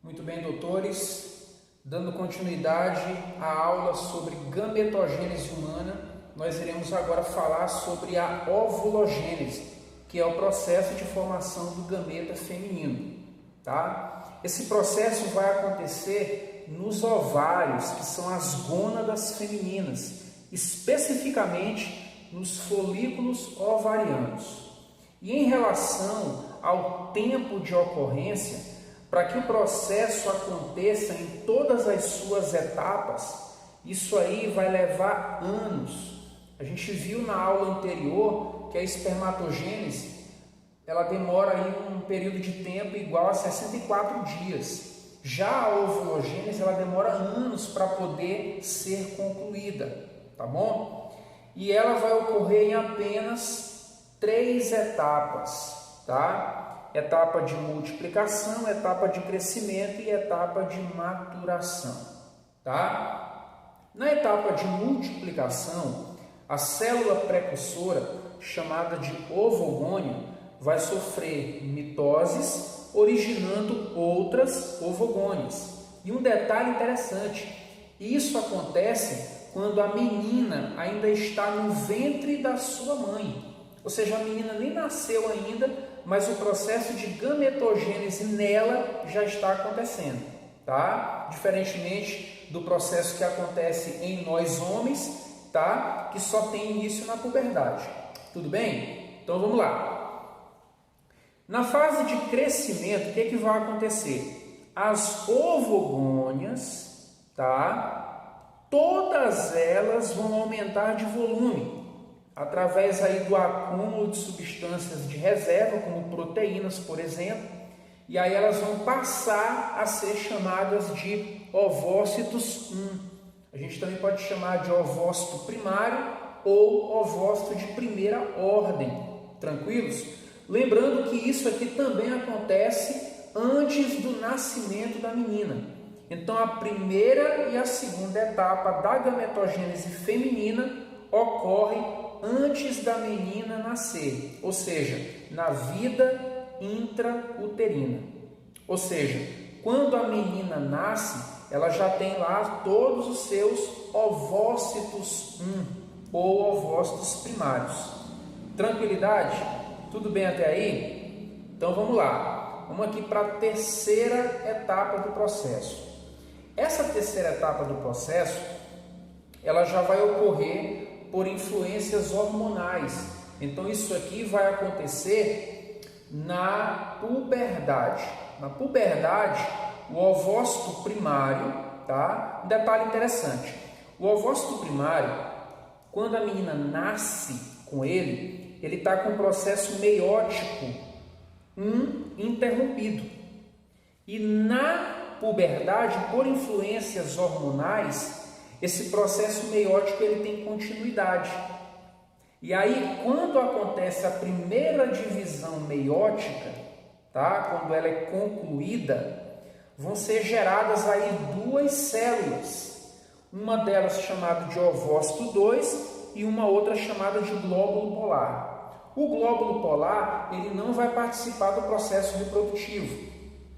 Muito bem, doutores, dando continuidade à aula sobre gametogênese humana, nós iremos agora falar sobre a ovulogênese, que é o processo de formação do gameta feminino, tá? Esse processo vai acontecer nos ovários, que são as gônadas femininas, especificamente nos folículos ovarianos. E em relação ao tempo de ocorrência, para que o processo aconteça em todas as suas etapas, isso aí vai levar anos. A gente viu na aula anterior que a espermatogênese, ela demora aí um período de tempo igual a 64 dias. Já a ovulogênese, ela demora anos para poder ser concluída, tá bom? E ela vai ocorrer em apenas 3 etapas, tá? Etapa de multiplicação, etapa de crescimento e etapa de maturação, tá? Na etapa de multiplicação, a célula precursora, chamada de ovogônio, vai sofrer mitoses, originando outras ovogônias. E um detalhe interessante, isso acontece quando a menina ainda está no ventre da sua mãe. Ou seja, a menina nem nasceu ainda, mas o processo de gametogênese nela já está acontecendo, tá? Diferentemente do processo que acontece em nós homens, tá? Que só tem início na puberdade. Tudo bem? Então vamos lá. Na fase de crescimento, o que vai acontecer? As ovogônias, tá? Todas elas vão aumentar de volume, através aí do acúmulo de substâncias de reserva, como proteínas, por exemplo, e aí elas vão passar a ser chamadas de ovócitos 1. A gente também pode chamar de ovócito primário ou ovócito de primeira ordem, tranquilos? Lembrando que isso aqui também acontece antes do nascimento da menina. Então a primeira e a segunda etapa da gametogênese feminina ocorre antes da menina nascer, ou seja, na vida intrauterina. Ou seja, quando a menina nasce, ela já tem lá todos os seus ovócitos 1 ou ovócitos primários. Tranquilidade? Tudo bem até aí? Então vamos lá. Vamos aqui para a terceira etapa do processo. Essa terceira etapa do processo, ela já vai ocorrer por influências hormonais. Então isso aqui vai acontecer na puberdade. Na puberdade, o ovócito primário, tá? Um detalhe interessante. O ovócito primário, quando a menina nasce com ele está com um processo meiótico interrompido. E na puberdade, por influências hormonais, esse processo meiótico ele tem continuidade. E aí, quando acontece a primeira divisão meiótica, tá? Quando ela é concluída, vão ser geradas aí 2 células. Uma delas chamada de ovócito 2 e uma outra chamada de glóbulo polar. O glóbulo polar ele não vai participar do processo reprodutivo.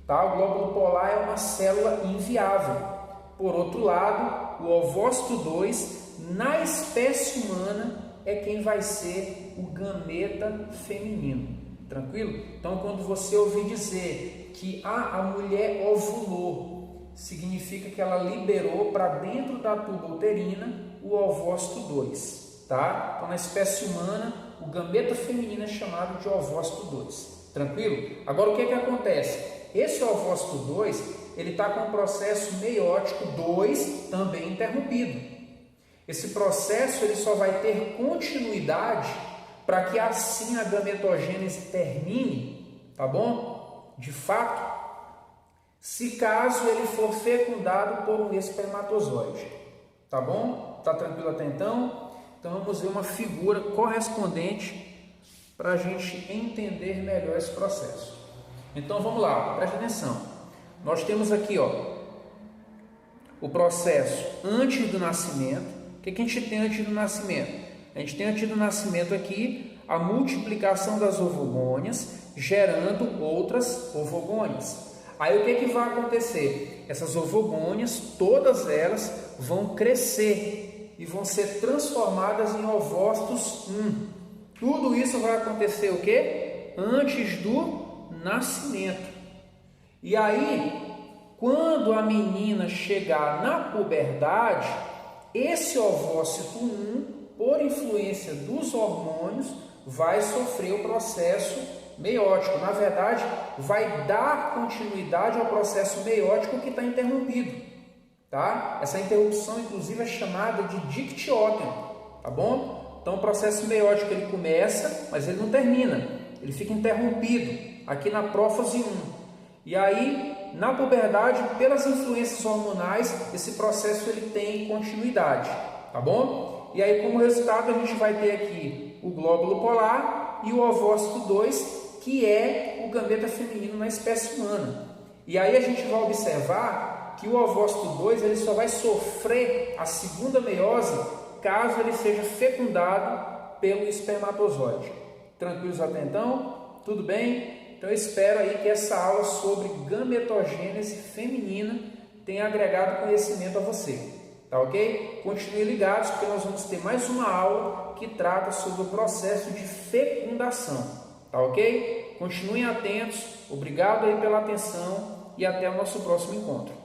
Tá? O glóbulo polar é uma célula inviável. Por outro lado, o ovócito 2, na espécie humana, é quem vai ser o gameta feminino. Tranquilo? Então, quando você ouvir dizer que a mulher ovulou, significa que ela liberou para dentro da tuba uterina o ovócito 2. Tá? Então, na espécie humana, o gameta feminino é chamado de ovócito 2. Tranquilo? Agora, o que acontece? Esse ovócito 2, ele está com o processo meiótico 2 também interrompido. Esse processo ele só vai ter continuidade para que assim a gametogênese termine, tá bom? De fato, se caso ele for fecundado por um espermatozoide, tá bom? Tá tranquilo até então? Então vamos ver uma figura correspondente para a gente entender melhor esse processo. Então vamos lá, preste atenção. Nós temos aqui o processo antes do nascimento. O que a gente tem antes do nascimento? A gente tem antes do nascimento aqui a multiplicação das ovogônias, gerando outras ovogônias. Aí o que vai acontecer? Essas ovogônias, todas elas vão crescer e vão ser transformadas em ovócitos 1. Tudo isso vai acontecer o quê? Antes do nascimento. E aí, quando a menina chegar na puberdade, esse ovócito 1, por influência dos hormônios, vai sofrer o processo meiótico. Na verdade, vai dar continuidade ao processo meiótico que está interrompido. Tá? Essa interrupção, inclusive, é chamada de dictióteno. Tá bom? Então, o processo meiótico ele começa, mas ele não termina. Ele fica interrompido aqui na prófase 1. E aí, na puberdade, pelas influências hormonais, esse processo ele tem continuidade. Tá bom? E aí, como resultado, a gente vai ter aqui o glóbulo polar e o ovócito 2, que é o gameta feminino na espécie humana. E aí a gente vai observar que o ovócito 2 ele só vai sofrer a segunda meiose caso ele seja fecundado pelo espermatozoide. Tranquilos até então? Tudo bem? Então eu espero aí que essa aula sobre gametogênese feminina tenha agregado conhecimento a você. Tá ok? Continue ligados porque nós vamos ter mais uma aula que trata sobre o processo de fecundação. Tá ok? Continuem atentos. Obrigado aí pela atenção e até o nosso próximo encontro.